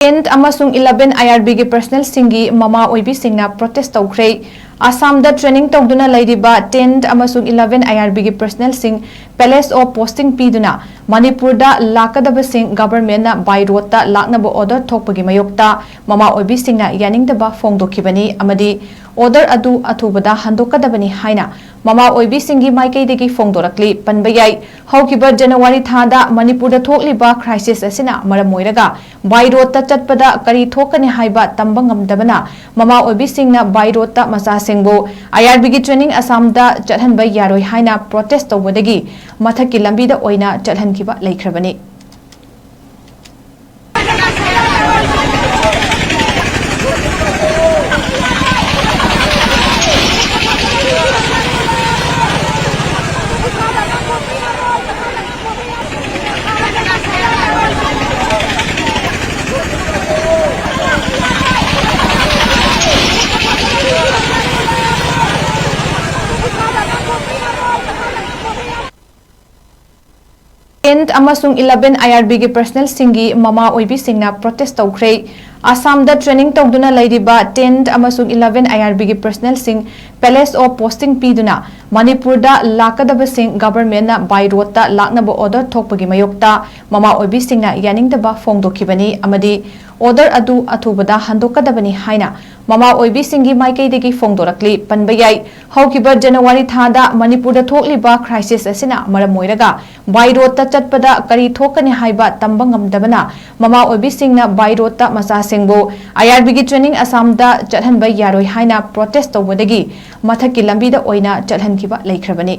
10th amasung 11 IRB gi personnel singi mama oibi singna protest tawkhre Assam da training tawduna laidiba 10th amasung 11 IRB gi personnel sing palace of posting piduna manipur da lakadaba sing government na by road ta laknaba order thokpagi mayokta mama oibi singna yaningdaba fongdokhibani amadi order adu athubada handokadabani haina mama oibi singi maikaidagi fongdorakli panbayai haukiba January thada manipur da thokliba crisis asina maramoiraga by road ta chatpada kari thokani haiba tamba ngamdabana mama oibi singna by road ta macha singbu IRB gi training Assam da chathanba yaroi haina protest tawbadagi mathaki lambi da oina chathankiba leikrabani amasung 11 IRB gi personnel singi mama oibi singna protest tawkhre Assam da training tawduna laidiba 10th amasung 11 IRB gi personnel sing palace of posting piduna manipur da lakadaba sing government na by road ta laknaba order thokpagi mayokta mama oibi singna yaningdaba fongdokhibani amadi order adu athubada handokadabani haina mama oibi singi maikaidagi fongdorakli panbayai haukiba January thada manipur da thokliba crisis asina maramoiraga by road ta chatpada kari thokani haiba tamba ngamdabana mama oibi singna by road ta macha singbu IRB gi training Assam da chathanba yaroi haina protest tawbadagi mathaki lambi da oina chathankiba leikrabani